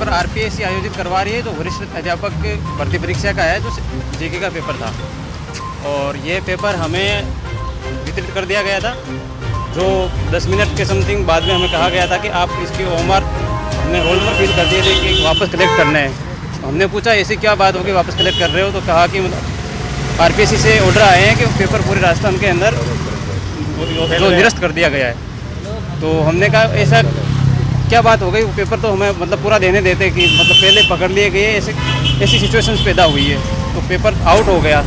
Paper RPSC आयोजित करवा रही है, जो वरिष्ठ अध्यापक भर्ती परीक्षा का है, जो जीके का पेपर था। और ये पेपर हमें वितरित कर दिया गया था, जो 10 मिनट के समथिंग बाद में हमें कहा गया था कि आप इसकी ओमआर हमने रोल नंबर फिल कर दिए थे कि वापस कलेक्ट करना है। हमने पूछा ऐसी क्या बात होगी वापस कलेक्ट कर रहे हो, तो कहा कि आरपीएससी से ऑर्डर आए हैं कि पेपर पूरे राजस्थान के अंदर जो निरस्त कर दिया गया है। तो हमने कहा ऐसा क्या बात हो गई, वो पेपर तो हमें मतलब पूरा देने देते कि मतलब पहले पकड़ लिए गए, ऐसी सिचुएशंस पैदा हुई है, तो पेपर आउट हो गया।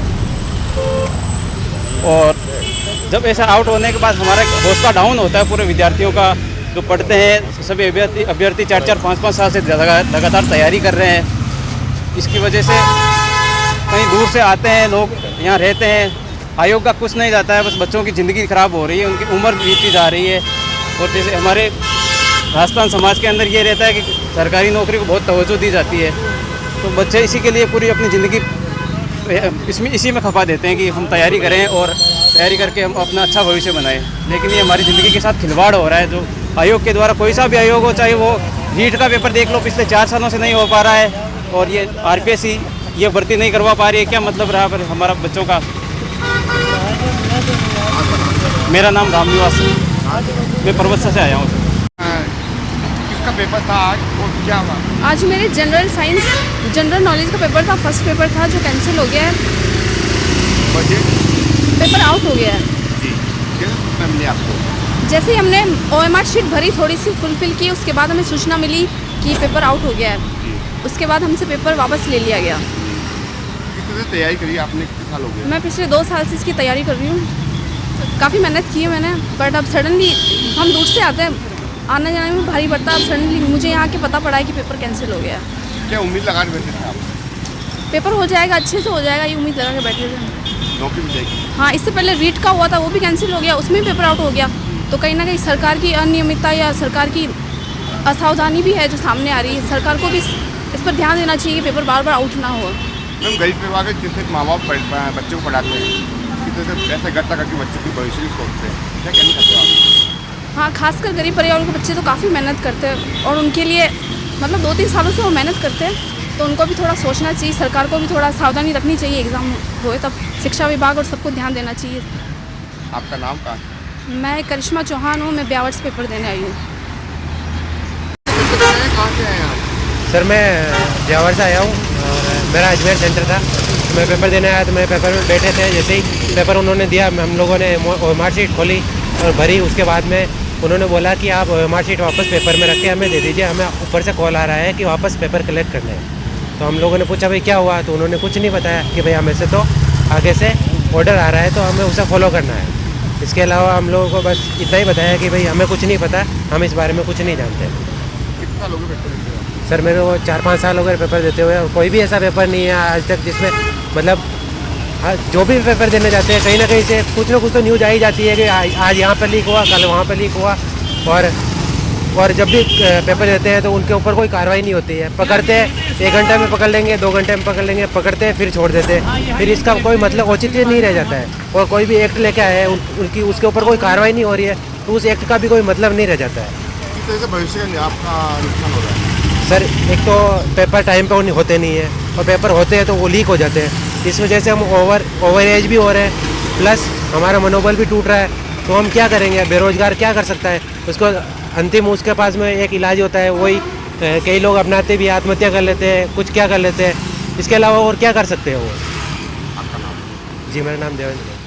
और जब ऐसा आउट होने के बाद हमारा हौसला डाउन होता है पूरे विद्यार्थियों का, जो पढ़ते हैं सभी अभ्यर्थी 4-4, 5-5 साल से लगातार तैयारी कर रहे हैं। इसकी वजह से कहीं दूर से आते हैं लोग, यहाँ रहते हैं, आयोग का कुछ नहीं जाता है, बस बच्चों की ज़िंदगी ख़राब हो रही है, उनकी उम्र बीतती जा रही है। और जैसे हमारे राजस्थान समाज के अंदर ये रहता है कि सरकारी नौकरी को बहुत तवज्जो दी जाती है, तो बच्चे इसी के लिए पूरी अपनी ज़िंदगी इसी में खपा देते हैं कि हम तैयारी करें और तैयारी करके हम अपना अच्छा भविष्य बनाएं। लेकिन ये हमारी ज़िंदगी के साथ खिलवाड़ हो रहा है, जो आयोग के द्वारा, कोई सा भी आयोग हो, चाहे वो नीट का पेपर देख लो, पिछले 4 सालों से नहीं हो पा रहा है, और ये आरपीएससी ये भर्ती नहीं करवा पा रही है। क्या मतलब रहा पर हमारा बच्चों का। मेरा नाम रामनिवास है, मैं पर्वत से आया हूँ। किसका पेपर था आज और क्या हुआ? आज मेरे जनरल नॉलेज का पेपर था, फर्स्ट पेपर था, जो कैंसिल हो गया है। पेपर आउट हो गया है। कैसे मिली आपको? जैसे ही हमने ओएमआर शीट भरी, थोड़ी सी फुलफिल की, उसके बाद हमें सूचना मिली कि पेपर आउट हो गया है। उसके बाद हमसे पेपर वापस ले लिया गया। किस तरह से तैयारी करी आपने, कितने साल हो गए? मैं पिछले 2 साल से इसकी तैयारी कर रही हूँ। काफ़ी मेहनत की है मैंने, बट अब सडनली हम दूर से आते हैं, आने जाने में भारी पड़ता है। अब सडनली मुझे यहाँ के पता पड़ा है कि पेपर कैंसिल हो गया है। क्या उम्मीद लगा के बैठे थे आप? पेपर हो जाएगा, अच्छे से हो जाएगा, ये उम्मीद लगा के बैठे थे। नौकरी मिल जाएगी? हाँ, इससे पहले रीट का हुआ था, वो भी कैंसिल हो गया, उसमें पेपर आउट हो गया। तो कहीं ना कहीं सरकार की अनियमितता या सरकार की असावधानी भी है जो सामने आ रही है। सरकार को भी इस पर ध्यान देना चाहिए कि पेपर बार बार आउट ना हो। मैम, गरीब परिवार के जिससे माँ बाप बच्चे को पढ़ाते हैं, किस तरह से पैसे इकट्ठा करके बच्चों की भविष्य की सोचते हैं, क्या कहना चाहते हो आप? हाँ, खासकर गरीब परिवारों के बच्चे तो काफ़ी मेहनत करते हैं, और उनके लिए मतलब 2-3 सालों से वो मेहनत करते हैं, तो उनको भी थोड़ा सोचना चाहिए, सरकार को भी थोड़ा सावधानी रखनी चाहिए। एग्ज़ाम होए तब शिक्षा विभाग और सबको ध्यान देना चाहिए। आपका नाम कहाँ? मैं करिश्मा चौहान हूँ, मैं ब्यावर से पेपर देने आई हूँ। कहाँ से आए आप? सर मैं ब्यावर से आया हूँ और मेरा अजमेर सेंटर था, तो मैं पेपर देने आया। तो मैं पेपर में बैठे थे, जैसे ही पेपर उन्होंने दिया, हम लोगों ने मार्कशीट खोली और भरी। उसके बाद में उन्होंने बोला कि आप मार्कशीट वापस पेपर में रख के हमें दे दीजिए, हमें ऊपर से कॉल आ रहा है कि वापस पेपर कलेक्ट करने हैं। तो हम लोगों ने पूछा भाई क्या हुआ, तो उन्होंने कुछ नहीं बताया कि भाई हमें से तो आगे से ऑर्डर आ रहा है, तो हमें उसे फॉलो करना है। इसके अलावा हम लोगों को बस इतना ही बताया कि भाई हमें कुछ नहीं पता, हम इस बारे में कुछ नहीं जानते। कितने साल हो गए पेपर देते हुए? सर मेरे को 4-5 साल हो गए पेपर देते हुए, और कोई भी ऐसा पेपर नहीं है आज तक जिसमें मतलब जो भी पेपर देने जाते हैं कहीं ना कहीं से कुछ ना कुछ तो न्यूज़ आ ही जाती है कि आज यहाँ पर लीक हुआ, कल वहाँ पर लीक हुआ। और जब भी पेपर देते हैं तो उनके ऊपर कोई कार्रवाई नहीं होती है। पकड़ते हैं, 1 घंटे में पकड़ लेंगे, 2 घंटे में पकड़ लेंगे, पकड़ते हैं फिर छोड़ देते हैं, फिर इसका कोई मतलब औचित्य नहीं रह जाता है। और कोई भी एक्ट लेके आए हैं उनकी उसके ऊपर कोई कार्रवाई नहीं हो रही है, तो उस एक्ट का भी कोई मतलब नहीं रह जाता है। किस तरह से भविष्य में आपका नुकसान हो रहा है? सर एक तो पेपर टाइम पे होते नहीं है, और पेपर होते हैं तो वो लीक हो जाते हैं। इस वजह से हम ओवर एज भी हो रहे हैं, प्लस हमारा मनोबल भी टूट रहा है। तो हम क्या करेंगे, बेरोजगार क्या कर सकता है? उसको अंतिम उसके पास में एक इलाज होता है, वही कई लोग अपनाते भी आत्महत्या कर लेते हैं, कुछ क्या कर लेते हैं। इसके अलावा और क्या कर सकते हैं वो? आपका नाम? जी मेरा नाम देवेंद्र है।